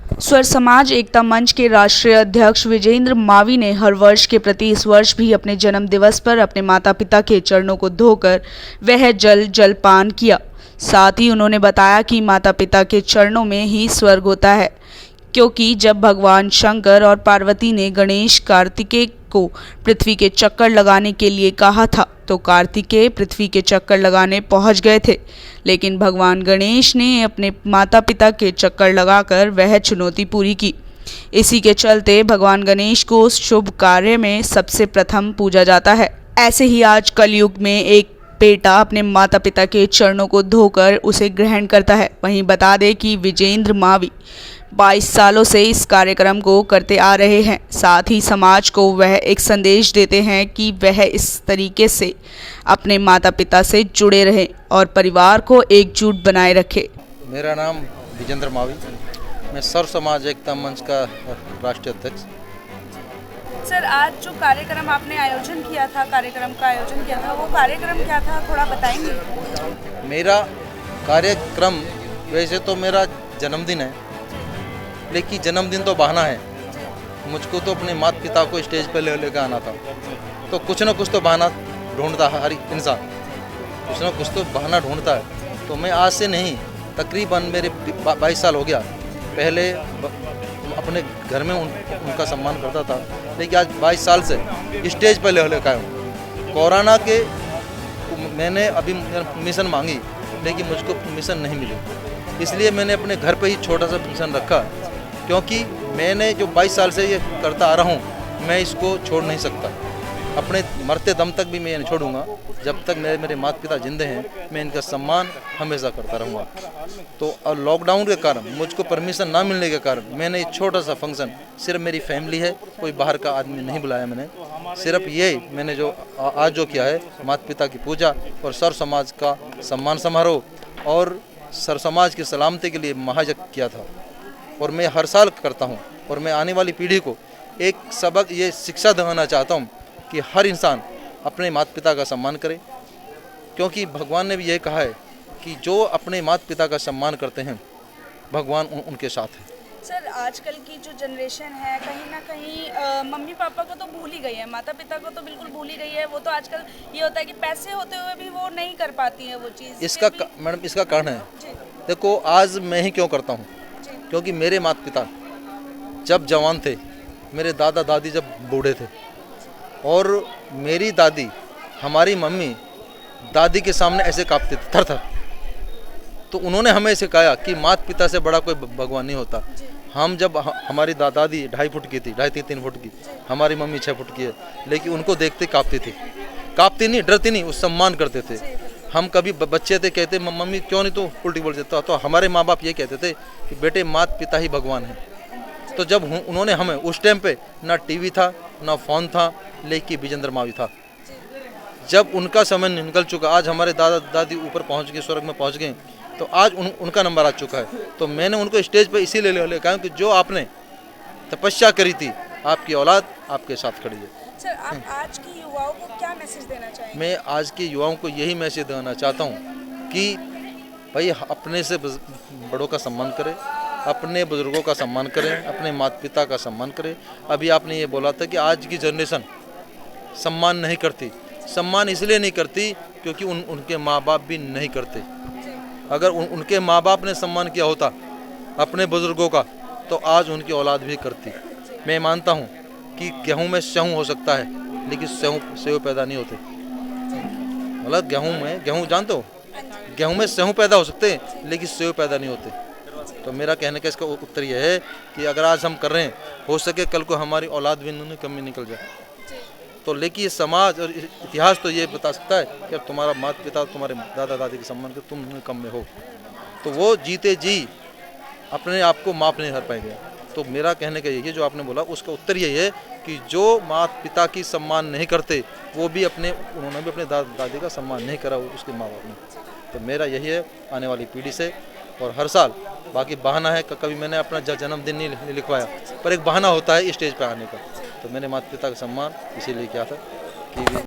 स्वर समाज एकता मंच के राष्ट्रीय अध्यक्ष विजेंद्र मावी ने हर वर्ष के प्रति इस वर्ष भी अपने जन्म दिवस पर अपने माता पिता के चरणों को धोकर वह जलपान किया। साथ ही उन्होंने बताया कि माता पिता के चरणों में ही स्वर्ग होता है, क्योंकि जब भगवान शंकर और पार्वती ने गणेश कार्तिकेय को पृथ्वी के चक्कर लगाने के लिए कहा था तो कार्तिकेय पृथ्वी के चक्कर लगाने पहुंच गए थे, लेकिन भगवान गणेश ने अपने माता पिता के चक्कर लगाकर वह चुनौती पूरी की। इसी के चलते भगवान गणेश को उस शुभ कार्य में सबसे प्रथम पूजा जाता है। ऐसे ही आज कलयुग में एक बेटा अपने माता पिता के चरणों को धोकर उसे ग्रहण करता है। वहीं बता दें कि विजेंद्र मावी 22 सालों से इस कार्यक्रम को करते आ रहे हैं। साथ ही समाज को वह एक संदेश देते हैं कि वह इस तरीके से अपने माता पिता से जुड़े रहें और परिवार को एकजुट बनाए रखें। मेरा नाम विजेंद्र मावी, मैं सर्व समाज एकता मंच का राष्ट्रीय अध्यक्ष। सर, आज जो कार्यक्रम आपने आयोजन किया था, वो कार्यक्रम क्या था, थोड़ा बताएंगे? मेरा कार्यक्रम वैसे तो मेरा जन्मदिन है, लेकिन जन्मदिन तो बहाना है। मुझको तो अपने माता पिता को स्टेज पर लेकर आना था, तो कुछ ना कुछ तो बहाना ढूंढता है हर इंसान, कुछ ना कुछ तो बहाना ढूंढता है। तो मैं आज से नहीं, तकरीबन मेरे 22 साल हो गया। पहले अपने घर में उनका सम्मान करता था, लेकिन आज 22 साल से स्टेज पर लेकर आया हूँ। कोरोना के मैंने अभी परमिशन मांगी, लेकिन मुझको परमिशन नहीं मिली, इसलिए मैंने अपने घर पे ही छोटा सा फंक्शन रखा, क्योंकि मैंने जो 22 साल से ये करता आ रहा हूँ, मैं इसको छोड़ नहीं सकता। अपने मरते दम तक भी मैं नहीं छोड़ूंगा। जब तक मेरे माता पिता जिंदे हैं, मैं इनका सम्मान हमेशा करता रहूँगा। तो लॉकडाउन के कारण, मुझको परमिशन ना मिलने के कारण, मैंने एक छोटा सा फंक्शन, सिर्फ मेरी फैमिली है, कोई बाहर का आदमी नहीं बुलाया मैंने। सिर्फ ये मैंने जो आज जो किया है, माता पिता की पूजा और सर्व समाज का सम्मान समारोह और सर्व समाज की सलामती के लिए महायज्ञ किया था। और मैं हर साल करता हूँ, और मैं आने वाली पीढ़ी को एक सबक, ये शिक्षा दिलाना चाहता हूँ कि हर इंसान अपने माता पिता का सम्मान करे, क्योंकि भगवान ने भी ये कहा है कि जो अपने माता पिता का सम्मान करते हैं, भगवान उनके साथ है। सर, आजकल की जो जनरेशन है, कहीं ना कहीं मम्मी पापा को तो भूल ही गई है, माता पिता को तो बिल्कुल भूल ही गई है। वो तो आजकल ये होता है कि पैसे होते हुए भी वो नहीं कर पाती है वो चीज़। इसका मैडम, इसका कारण है, देखो आज मैं ही क्यों करता हूँ, क्योंकि मेरे माता पिता जब जवान थे, मेरे दादा दादी जब बूढ़े थे, और मेरी दादी, हमारी मम्मी दादी के सामने ऐसे कांपते थे थर थर। तो उन्होंने हमें ऐसे कहा कि माता पिता से बड़ा कोई भगवान नहीं होता। हम जब हमारी दादी 2.5 फुट की थी, 2.5-3 फुट की, हमारी मम्मी 6 फुट की है, लेकिन उनको देखते कांपती थी। कांपती नहीं, डरती नहीं, उस सम्मान करते थे। हम कभी बच्चे थे, कहते मम्मी क्यों नहीं तो उल्टी बोल देता, तो हमारे माँ बाप ये कहते थे कि बेटे माता पिता ही भगवान है। तो जब उन्होंने हमें, उस टाइम पे ना टीवी था ना फ़ोन था, लेकिन विजेंद्र मावी था। जब उनका समय निकल चुका, आज हमारे दादा दादी ऊपर पहुंच गए, स्वर्ग में पहुंच गए, तो आज उनका नंबर आ चुका है। तो मैंने उनको स्टेज पे इसीलिए ले कहा कि जो आपने तपस्या करी थी, आपकी औलाद आपके साथ खड़ी है। सर, आप आज की युवाओं को क्या मैसेज देना चाहेंगे? मैं आज के युवाओं को यही मैसेज देना चाहता हूँ कि भाई अपने से बड़ों का सम्मान करें, अपने बुजुर्गों का सम्मान करें, अपने माता पिता का सम्मान करें। अभी आपने ये बोला था कि आज की जनरेशन सम्मान नहीं करती। सम्मान इसलिए नहीं करती क्योंकि उनके माँ बाप भी नहीं करते। अगर उनके माँ बाप ने सम्मान किया होता अपने बुजुर्गों का, तो आज उनकी औलाद भी करती। मैं मानता हूँ कि गेहूँ में सेहूँ हो सकता है, लेकिन सेव पैदा नहीं होते। मतलब गेहूँ जानते हो, गेहूँ में सेहूँ पैदा हो सकते हैं, लेकिन सेव पैदा नहीं होते। तो मेरा कहने का इसका उत्तर यह है कि अगर आज हम कर रहे हैं, हो सके कल को हमारी औलाद भी इन्होंने कम में निकल जाए। तो लेकिन ये समाज और इतिहास तो ये बता सकता है कि अब तुम्हारा माता पिता, तुम्हारे दादा दादी के सम्मान कर तुम कम में हो, तो वो जीते जी अपने आप को माफ़ नहीं कर पाएंगे। तो मेरा कहने का यही है, जो आपने बोला उसका उत्तर यही है कि जो माता पिता की सम्मान नहीं करते, वो भी उन्होंने भी अपने दादा दादी का सम्मान नहीं करा उसके माँ बाप ने। तो मेरा यही है आने वाली पीढ़ी से, और हर साल, बाकी बहाना है, कभी मैंने अपना जन्मदिन नहीं लिखवाया, पर एक बहाना होता है स्टेज पर आने का। तो मैंने माता पिता का सम्मान इसीलिए किया था कि